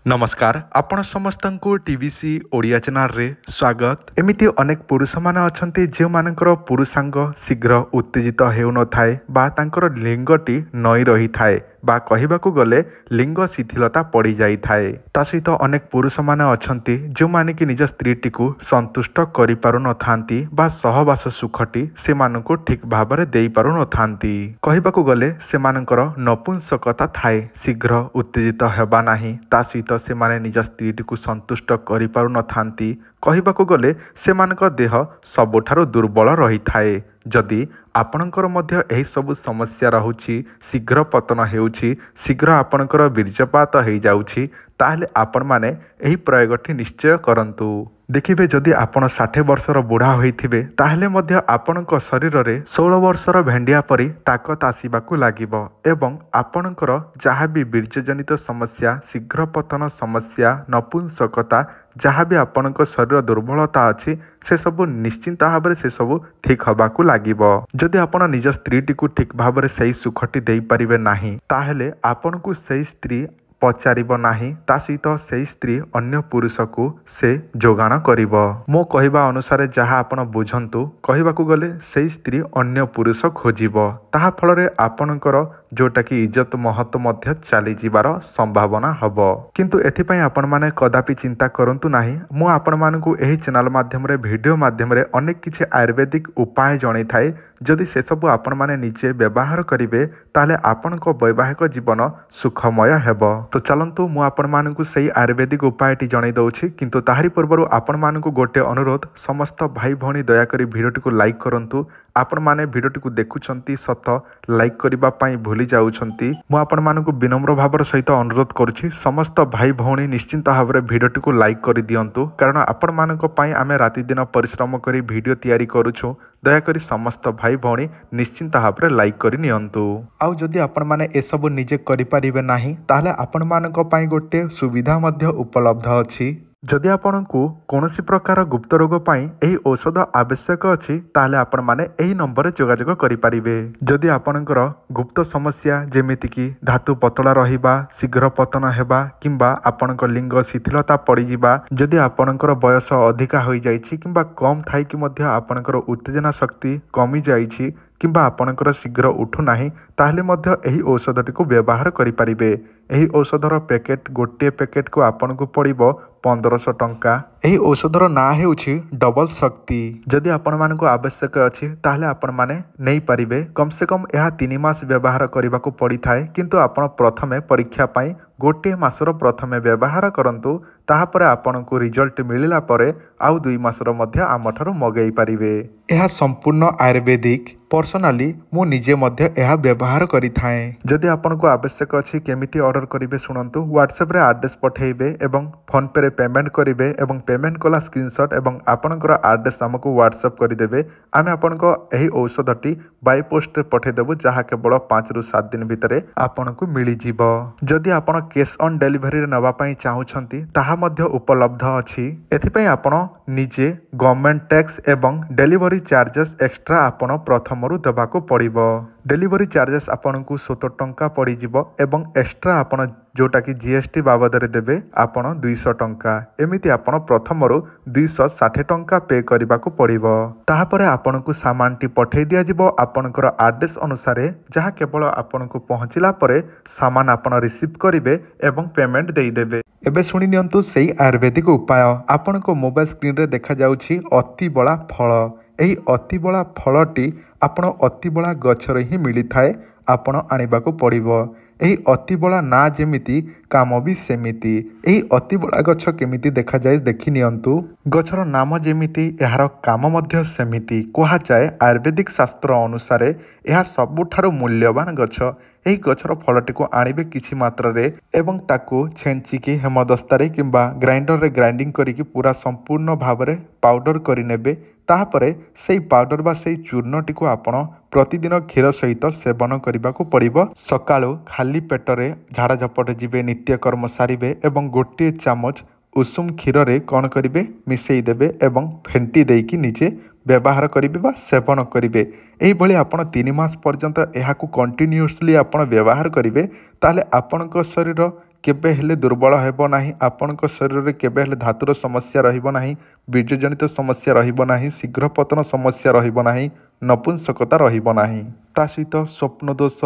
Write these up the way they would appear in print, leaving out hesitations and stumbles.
नमस्कार आपण समस्त को टीवीसी ओडिया चैनल रे स्वागत। एमिति अनेक पुरुष माने अछंती जे मानकर पुरुषांग शीघ्र उत्तेजित हेउ न थाए बा तांकर लिंगटी नई रही थाए बा कहिबाकू गले लिंग शिथिलता पड़ी जाई थाए। ता सहित अनेक पुरुष माने अछंती जो माने कि निज स्त्रीटी को संतुष्ट करि पारु न थांती बा सहवास सुखटी से मानको ठीक भाबरे देई पारु न थांती। कहिबाकू गले से मानकर नपुंसकता थाए शीघ्र उत्तेजित हेबा नाही। ता सहित से माने निज स्त्रीटी को संतुष्ट करि पारु न थांती। कहिबाकू गले से मानक देह सबुठारु दुर्बल रही थाए। जदि आपणकर मध्य एही सबु समस्या रहुछि, शीघ्र पतन हेउछि, शीघ्र आपणकर बीर्जपात हेइ जाउछि, ताहले आपण माने एही प्रयोगटी निश्चय करंतु। देखिबे जदि आपण 60 वर्षर बुढ़ा होइथिबे ताहले मध्य आपणक शरीर रे 16 वर्षर भेंडिया परी ताकत आसीबाकू लागिबो एवं आपणकर जहाँ भी बीर्जजनित समस्या, शीघ्र पतन समस्या, नपुंसकता जहाँ भी आपणक शरीर दुर्बलता अछि से सबु निश्चिंत भाव से सबु ठीक हबाकू लागिबो। जदि आपण निज स्त्रीटी को ठीक भाव से सुखटी देई परिबे नाही ताहले आपणकू से स्त्री पचारिब नाही। ता सहित से स्त्री अन्य पुरुष को से जोगाण करिब। मो कहिबा अनुसार जहाँ आपण बुझंतु, कहिबाकू गले से स्त्री अन्य पुरुष खोजिब, ताहा फल रे आपणकर जोटा कि इज्जत महत्व मध्य चली जिबार संभावना हबो। किंतु एथिपई आपण माने कदापि चिंता करंतु नाही। मो आपण मानकू एही चैनल माध्यम रे वीडियो माध्यम रे अनेक किछि आयुर्वेदिक उपाय जणै थाए। जदि से सब आपण माने निजे व्यवहार करिवे ताले आपणक वैवाहिक जीवन सुखमय हेबो। तो चलंतु मु आपण मानकू सही आयुर्वेदिक उपायटी जणै दउछि। किंतु ताहारी पूर्वरु आपण मानकू गोटे अनुरोध, समस्त भाई भौणी दयाकरी भिडियोटी को लाइक करंतु। आपण माने भिडियोटी को देखुछंती सत लाइक करिबा पई भूली जाउछंती। मु आपण मानकू विनम्र भावर सहित अनुरोध करूछि, समस्त भाई भौणी निश्चिंत भावरे भिडियोटी को लाइक करि दियंतु, कारण आपण मानक पई आमे राति दिन परिश्रम करी भिडियो तयारी करूछु। दयाकरी समस्त भाई भौणी निश्चिंत भावरे लाइक करि नियंतु। आउ जदि आपण माने ए सब निजे करि परिबे नाही ताहले आपण मानक पई गोटे सुविधा मध्य उपलब्ध अछि। जदि आपणकू कौनसी प्रकार गुप्त रोग पाई एही औषध आवश्यक अछि ताहले आपण माने एही नंबर रे जोगाजोग करि परिबे। जदि आपणकर गुप्त समस्या जेमिति कि धातु पतला रहिबा, शीघ्र पतन हेबा किंबा आपणक लिंग शिथिलता पड़ी जिबा, जदि आपणकर बयस अधिका होई जाइछि किंबा कम थाई कि मध्य आपणकर उत्तेजना शक्ति कमी जाइछि किंबा आपणकर शीघ्र उठु नाही ताहले मध्य एही औषधटी को व्यवहार करि परिबे। एही औषधर पैकेट गोटे पैकेट को आपनको पड़िबो 1500 टंका। एही औषधर ना हेउछि डबल शक्ति। जदि आपण मानको आवश्यक अछि ताहले आपण माने नेई परिबे। कम से कम यह 3 मास व्यवहार करबाकू पड़ी थाए, किंतु आपण प्रथमे परीक्षा पाई गोटे मासर प्रथमे व्यवहार करंतु, ताहापर आपनको रिजल्ट मिलिला परे आउ 2 मासर मध्य आमठारु मगेई परिबे। यह संपूर्ण आयुर्वेदिक। पर्सनाली मु निजे मध्य यह व्यवहार करि थाए। जदि आपनको आवश्यक अछि केमिति ऑर्डर करिवे सुनंतु, व्हाट्सएप रे एड्रेस पठेइबे एवं फोन पे रे पेमेंट करिवे एवं पेमेंट कला स्क्रीनशॉट एवं आपनकर एड्रेस हमको व्हाट्सएप करिदेबे। आमे आपनको एही औषधटी बाय पोस्ट रे पठे देबु, जहा केवल 5 रु 7 दिन भितरे आपनको मिली जिवो। जदि आपण कैश ऑन डिलीवरी रे नबा पई चाहुछंती ताहा मध्य उपलब्ध अछि। एथिपई आपण निजे गवर्नमेंट टैक्स एवं डिलीवरी चार्जेस एक्स्ट्रा आपण प्रथमरु देबाको पड़िबो। डिलीवरी चार्जेस आपनको 17 टंका पड़ी जिवो एवं एक्स्ट्रा आपण जोटा कि जीएसटी बाबद रे देबे आपण 200 टंका। एमिति आपण प्रथमरु 260 टंका पे करबाको पड़िबो। ताहा परे आपनको सामानटी पठेइ दिया जिवो आपनकर एड्रेस अनुसार, जहा केवल आपनको पहुंचिला परे सामान आपण रिसीव करिवे एवं पेमेंट देई देबे। एबे सुनि नियंतु सेही आयुर्वेदिक उपाय। आपनको मोबाइल स्क्रीन रे देखा जाउछि अति बड़ा फल। एही अति बड़ा फलटी आपण अति बड़ा गछरे ही मिली थाए, आपण आनिबाको पड़िबो। एही अति बड़ा ना जेमिति काम भी सेमिति। एही अति बड़ा गछ केमिति देखा जाए देखि नियंतु। गछर नाम जेमिति एहार काम मध्य सेमिति। कहा जाए आयुर्वेदिक शास्त्र अनुसार यह सबुठारु मूल्यवान गछ। एही गछर फलटी को आनिबे किछि मात्रा रे एवं ताकू छेंचिकी हेमदस्तारे किंबा ग्राइंडर रे ग्राइंडिंग करिकी पूरा संपूर्ण भावरे पाउडर करि नेबे। ताहापरे सेही पाउडर बा सेही चूर्णटी को आपण प्रतिदिन क्षीर सहित सेवन करबाकू पड़िबो। सकाळु खाली पेटरे झाड़ा झपट जिबे, नित्यकर्म सारिबे एवं गोटे चामच उषुम क्षीर रे कौन करिबे मिसेई देबे एवं फेंटी देकी निजे व्यवहार करिबे बा सेवन करिबे। एही भली आपण 3 मास पर्यंत एहाकू कंटिन्यूअसली आपण व्यवहार करिबे, ताले आपणक शरीर କେବେ ହେଲେ ଦୁର୍ବଳ ହେବ ନାହିଁ। ଆପଣଙ୍କ ଶରୀରରେ କେବେ ହେଲେ ଧାତୁର ସମସ୍ୟା ରହିବ ନାହିଁ, ବୀର୍ଯ୍ୟଜନିତ ସମସ୍ୟା ରହିବ ନାହିଁ, ଶୀଘ୍ର ପତନ ସମସ୍ୟା ରହିବ ନାହିଁ, ନପୁଂସକତା ରହିବ ନାହିଁ। ତା ସହିତ ସ୍ୱପ୍ନ ଦୋଷ,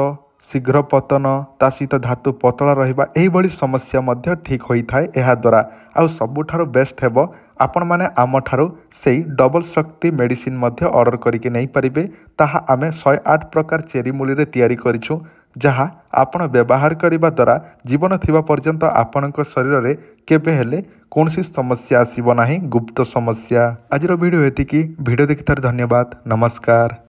ଶୀଘ୍ର ପତନ, ତା ସହିତ ଧାତୁ ପତଳା ରହିବା, ଏହିଭଳି ସମସ୍ୟା ମଧ୍ୟ ଠିକ୍ ହୋଇଥାଏ ଏହାଦ୍ୱାରା। ଆଉ ସବୁଠାରୁ ବେଷ୍ଟ ହେବ ଆପଣମାନେ ଆମଠାରୁ ସେଇ ଡବଲ ଶକ୍ତି ମେଡ଼ିସିନ୍ ମଧ୍ୟ ଅର୍ଡ଼ର କରିକି ନେଇପାରିବେ। ତାହା ଆମେ 108 ପ୍ରକାର ଚେରି ମୂଳିରେ ତିଆରି କରିଛୁ, ଯାହା ଆପଣ ବ୍ୟବହାର କରିବା ଦ୍ୱାରା ଜୀବନ ଥିବା ପର୍ଯ୍ୟନ୍ତ ଆପଣଙ୍କ ଶରୀରରେ କେବେ ହେଲେ କୌଣସି ସମସ୍ୟା ଆସିବ ନାହିଁ, ଗୁପ୍ତ ସମସ୍ୟା। ଆଜିର ଭିଡ଼ିଓ ଏତିକି। ଭିଡ଼ିଓ ଦେଖିଥିବାରୁ ଧନ୍ୟବାଦ। ନମସ୍କାର।